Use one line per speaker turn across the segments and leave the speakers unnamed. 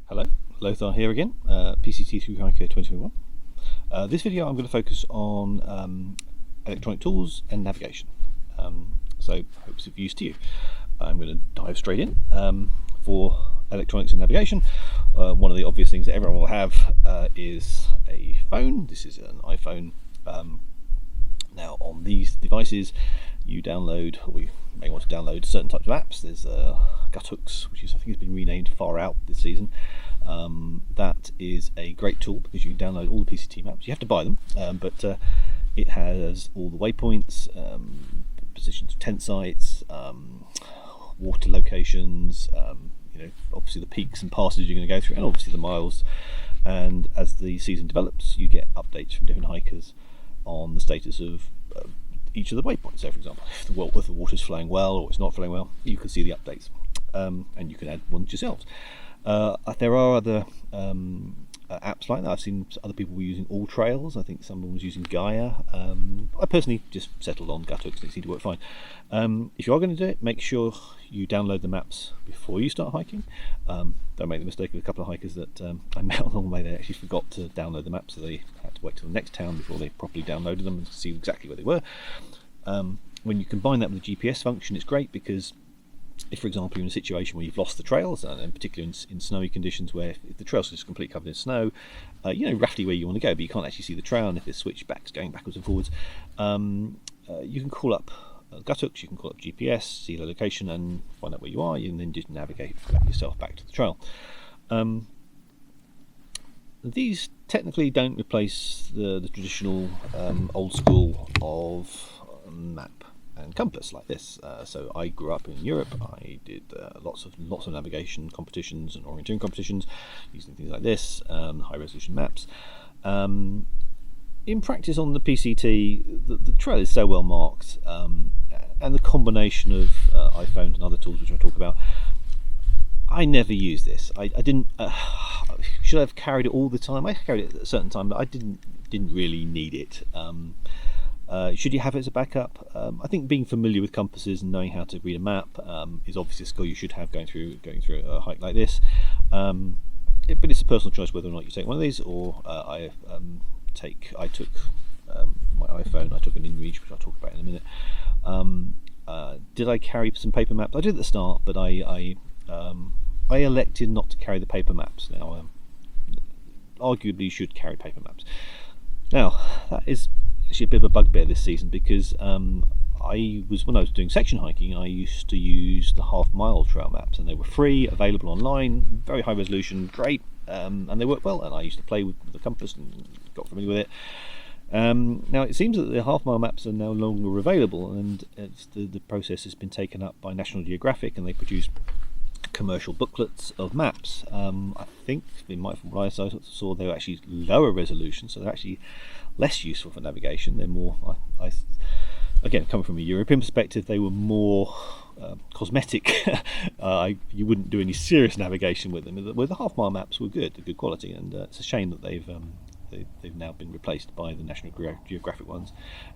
Hello, Lothar here again, PCT through Hiker 2021. This video I'm going to focus on electronic tools and navigation, so hopes of use to you. I'm going to dive straight in. For electronics and navigation, one of the obvious things that everyone will have is a phone. This is an iPhone. Now on these devices you download, or you may want to download certain types of apps. There's Guthooks, which is, I think, has been renamed Far Out this season. That is a great tool because you can download all the PCT maps. You have to buy them, but it has all the waypoints, positions of tent sites, water locations, obviously the peaks and passes you're going to go through, and obviously the miles. And as the season develops, you get updates from different hikers on the status of each of the waypoints. So, for example, if the water's flowing well or it's not flowing well, you can see the updates, and you can add ones yourselves. There are other apps like that. I've seen other people were using All Trails. I think someone was using Gaia. I personally just settled on Guthooks and it seemed to work fine. If you are going to do it, make sure you download the maps before you start hiking. Don't make the mistake of a couple of hikers that I met along the way. They actually forgot to download the maps, so they had to wait till the next town before they properly downloaded them and see exactly where they were. When you combine that with the GPS function, it's great because if, for example, you're in a situation where you've lost the trails, and particularly in snowy conditions where if the trails are just completely covered in snow, you know roughly where you want to go, but you can't actually see the trail, and if it's switched back, going backwards and forwards, you can call up Guthooks, you can call up GPS, see the location, and find out where you are, and then just navigate yourself back to the trail. These technically don't replace the traditional old school of map and compass like this. So I grew up in Europe. I did lots of navigation competitions and orienteering competitions using things like this, high resolution maps. In practice on the PCT, the trail is so well marked, and the combination of iPhone and other tools which I'll talk about, I never use this. I didn't. Should I have carried it all the time? I carried it at a certain time, but I didn't really need it. Should you have it as a backup? I think being familiar with compasses and knowing how to read a map is obviously a skill you should have going through a hike like this. But it's a personal choice whether or not you take one of these, or I took my iPhone. I took an InReach, which I'll talk about in a minute. Did I carry some paper maps? I did at the start, but I elected not to carry the paper maps. Now, arguably, you should carry paper maps. Now, that is actually a bit of a bugbear this season because when I was doing section hiking, I used to use the half-mile trail maps, and they were free, available online, very high resolution, great, and they worked well. And I used to play with the compass and got familiar with it. Now it seems that the half-mile maps are no longer available, and the process has been taken up by National Geographic, and they produce commercial booklets of maps. I think from what I saw, they were actually lower resolution, so they're actually less useful for navigation. They're more, again, coming from a European perspective, they were more cosmetic. You wouldn't do any serious navigation with them. Where the half-mile maps were good quality, and it's a shame that they've now been replaced by the National Geographic ones,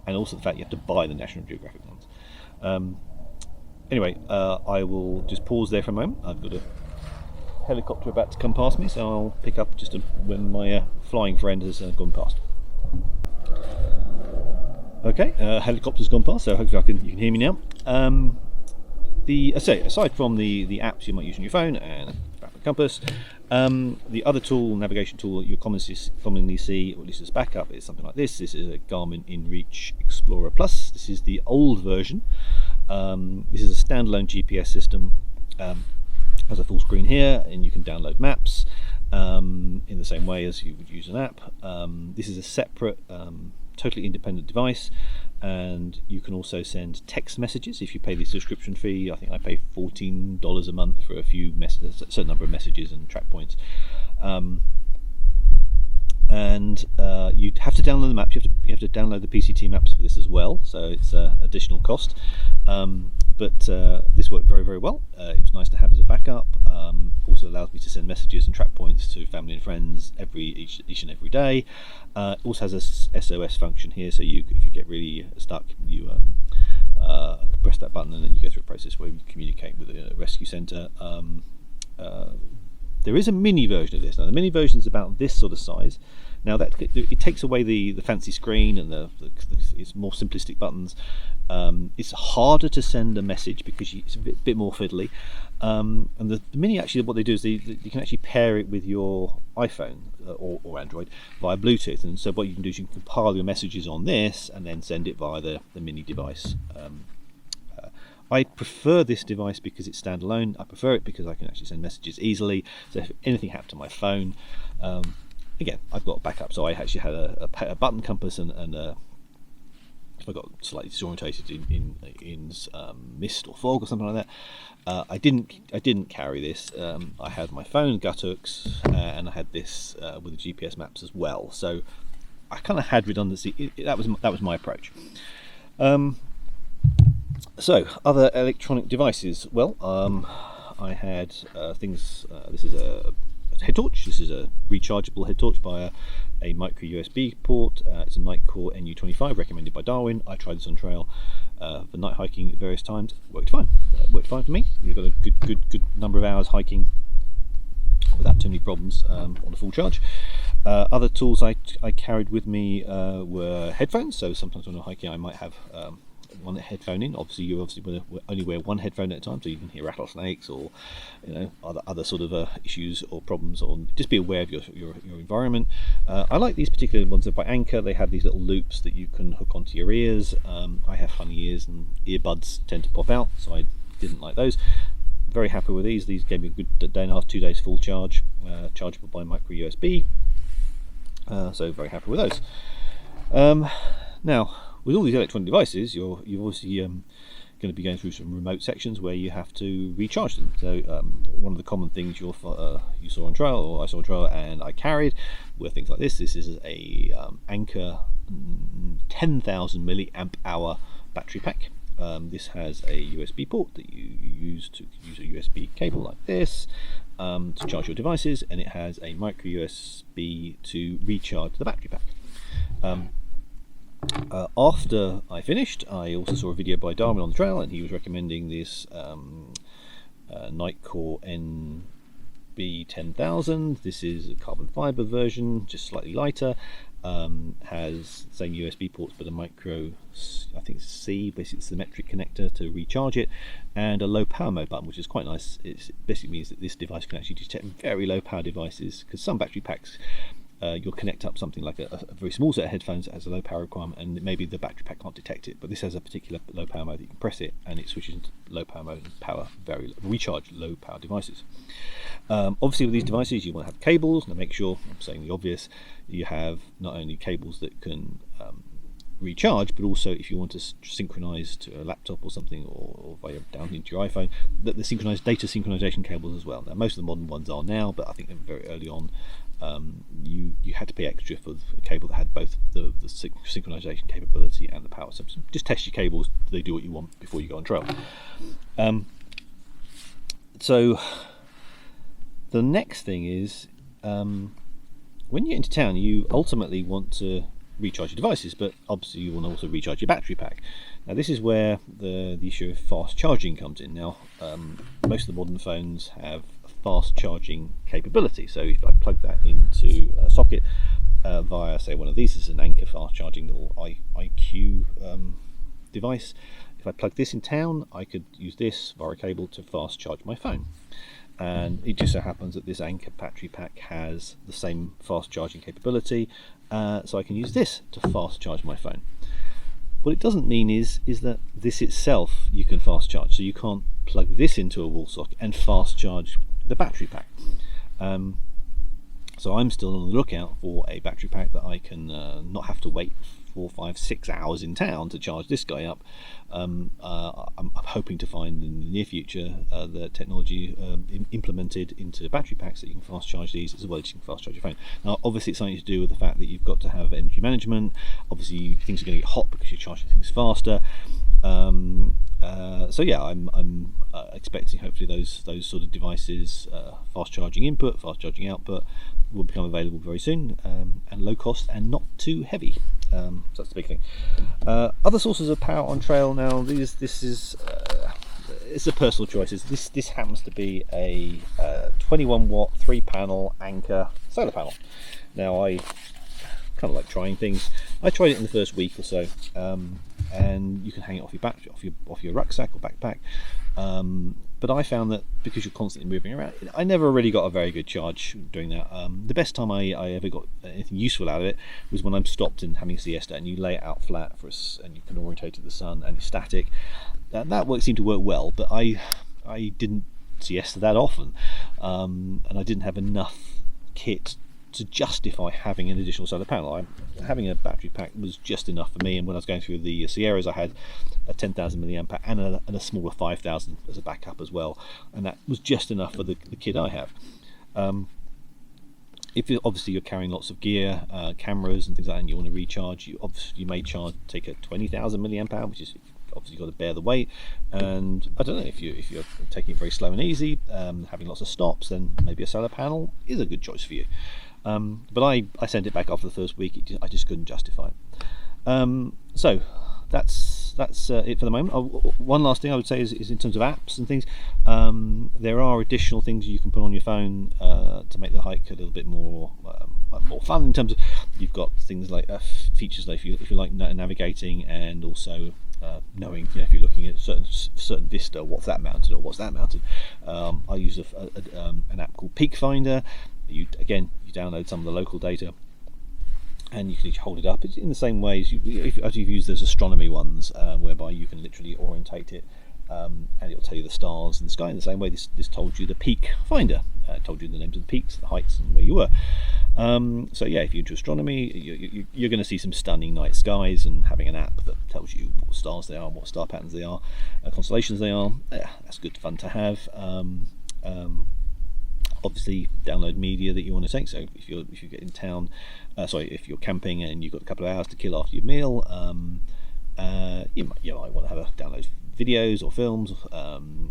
and also the fact you have to buy the National Geographic ones. Anyway, I will just pause there for a moment. I've got a helicopter about to come past me, so I'll pick up just when my flying friend has gone past. Okay, helicopter's gone past, so hopefully you can hear me now. Aside from the apps you might use on your phone and map and compass, the other navigation tool that you'll commonly see, or at least as backup, is something like this. This is a Garmin InReach Explorer Plus. This is the old version. This is a standalone GPS system. Has a full screen here, and you can download maps in the same way as you would use an app. This is a separate, totally independent device, and you can also send text messages if you pay the subscription fee. I think I pay $14 a month for a certain number of messages and track points. And you have to download the maps. You have to download the PCT maps for this as well, so it's additional cost. But this worked very, very well. It was nice to have as a backup. Also allows me to send messages and track points to family and friends each and every day. It also has a SOS function here, so if you get really stuck, you press that button, and then you go through a process where you communicate with a rescue centre There is a mini version of this. Now the mini version is about this sort of size. Now that it takes away the fancy screen and it's more simplistic buttons. It's harder to send a message because it's a bit more fiddly. And the mini, actually what they do is you can actually pair it with your iPhone or Android via Bluetooth. And so what you can do is you can compile your messages on this and then send it via the mini device. I prefer this device because it's standalone. I prefer it because I can actually send messages easily. So if anything happened to my phone, again, I've got a backup. So I actually had a button compass and if I got slightly disorientated in mist or fog or something like that, I didn't carry this. I had my phone, gut hooks, and I had this with the GPS maps as well. So I kind of had redundancy. That was my approach. So, other electronic devices. Well, I had things. This is a head torch. This is a rechargeable head torch via a micro USB port. It's a Nightcore NU25, recommended by Darwin. I tried this on trail for night hiking at various times. Worked fine. Worked fine for me. We've got a good number of hours hiking without too many problems on a full charge. Other tools I carried with me were headphones. So sometimes when I'm hiking, I might have one headphone in. Obviously you only wear one headphone at a time, so you can hear rattlesnakes or other sort of issues or problems, or just be aware of your environment. I like these particular ones. They're by Anchor. They have these little loops that you can hook onto your ears. I have funny ears and earbuds tend to pop out, so I didn't like those. Very happy with these. These gave me a good day and a half, 2 days full charge, chargeable by micro USB. So very happy with those. Now, with all these electronic devices, you're obviously going to be going through some remote sections where you have to recharge them. So one of the common things you saw on trail, or I saw on trail, and I carried, were things like this. This is a Anchor 10,000 milliamp hour battery pack. This has a USB port that you use to use a USB cable like this to charge your devices, and it has a micro USB to recharge the battery pack. After I finished, I also saw a video by Darwin on the trail, and he was recommending this Nightcore NB10000. This is a carbon fiber version, just slightly lighter. Has the same USB ports but a micro, I think it's C, basically symmetric connector to recharge it, and a low power mode button, which is quite nice. It basically means that this device can actually detect very low power devices, because some battery packs you'll connect up something like a very small set of headphones that has a low power requirement, and maybe the battery pack can't detect it, but this has a particular low power mode that you can press it and it switches into low power mode and recharge low power devices. Obviously with these devices you want to have cables. Now make sure, I'm saying the obvious, you have not only cables that can recharge, but also if you want to synchronize to a laptop or something, or via down into your iPhone, that the synchronized data synchronization cables as well. Now most of the modern ones are now, but I think very early on you had to pay extra for a cable that had both the synchronization capability and the power. So just test your cables, do they do what you want before you go on trail. So the next thing is, when you get into town, you ultimately want to recharge your devices, but obviously you want to also recharge your battery pack. Now this is where the issue of fast charging comes in. Now most of the modern phones have fast charging capability, so if I plug that into a socket via, say, one of these, is an Anchor fast charging little IQ device. If I plug this in town, I could use this via a cable to fast charge my phone, and it just so happens that this Anchor battery pack has the same fast charging capability, so I can use this to fast charge my phone. What it doesn't mean is that this itself you can fast charge, so you can't plug this into a wall socket and fast charge the battery pack. So I'm still on the lookout for a battery pack that I can not have to wait 4, 5, 6 hours in town to charge this guy up. I'm hoping to find in the near future the technology implemented into battery packs that you can fast charge these, as well as you can fast charge your phone. Now obviously it's something to do with the fact that you've got to have energy management. Obviously things are going to get hot because you're charging things faster. So yeah, I'm expecting hopefully those sort of devices, fast charging input, fast charging output, will become available very soon, and low cost and not too heavy. So that's the big thing. Other sources of power on trail. Now this is it's a personal choice. This happens to be a 21 watt 3-panel Anchor solar panel. Now I kind of like trying things. I tried it in the first week or so, and you can hang it off your back, off your rucksack or backpack. But I found that because you're constantly moving around, I never really got a very good charge doing that. The best time I ever got anything useful out of it was when I'm stopped and having a siesta, and you lay it out flat for us, and you can orientate to the sun, and it's static. That seemed to work well, but I didn't siesta that often, and I didn't have enough kit to justify having an additional solar panel. Having a battery pack was just enough for me, and when I was going through the Sierras, I had a 10,000 milliamp pack and a smaller 5,000 as a backup as well, and that was just enough for the kit I have. If obviously you're carrying lots of gear, cameras and things like that, and you want to recharge, you may take a 20,000 milliamp hour, which is obviously got to bear the weight. And I don't know, if you're taking it very slow and easy, having lots of stops, then maybe a solar panel is a good choice for you. But I sent it back after the first week. I just couldn't justify it. So that's it for the moment. One last thing I would say is in terms of apps and things, there are additional things you can put on your phone to make the hike a little bit more fun. In terms of, you've got things like features like if you like navigating, and also knowing, if you're looking at a certain vista, what's that mountain or what's that mountain. I use an app called Peak Finder. You download some of the local data, and you can hold it up. It's in the same way as you've used those astronomy ones, whereby you can literally orientate it, and it will tell you the stars in the sky. In the same way, this told you the Peak Finder. It told you the names of the peaks, the heights, and where you were. So yeah, if you're into astronomy, you're going to see some stunning night skies, and having an app that tells you what stars they are, what star patterns they are, constellations they are, that's good fun to have. Obviously, download media that you want to take. So if you get in town, if you're camping and you've got a couple of hours to kill after your meal, you might want to have download videos or films,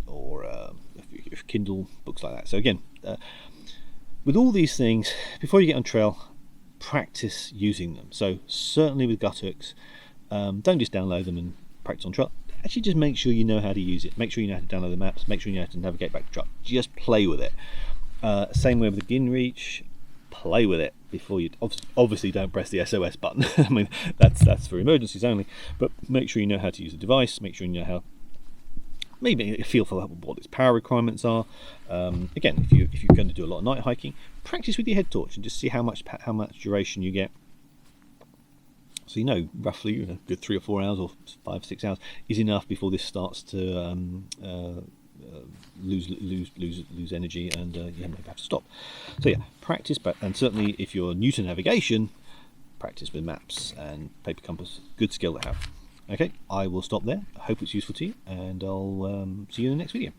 or if Kindle books like that. So again, with all these things, before you get on trail, practice using them. So certainly with gut hooks, don't just download them and practice on trail. Actually, just make sure you know how to use it. Make sure you know how to download the maps. Make sure you know how to navigate back to truck. Just play with it. Same way with the GinReach. Play with it before you obviously don't press the SOS button. I mean, that's for emergencies only. But make sure you know how to use the device. Make sure you know how, maybe a feel for what its power requirements are. Again, if you're going to do a lot of night hiking, practice with your head torch and just see how much duration you get. So roughly a good 3 or 4 hours or 5 or 6 hours is enough before this starts to lose energy, and you maybe have to stop. So yeah, practice. And certainly if you're new to navigation, practice with maps and paper compass. Good skill to have. Okay, I will stop there. I hope it's useful to you, and I'll see you in the next video.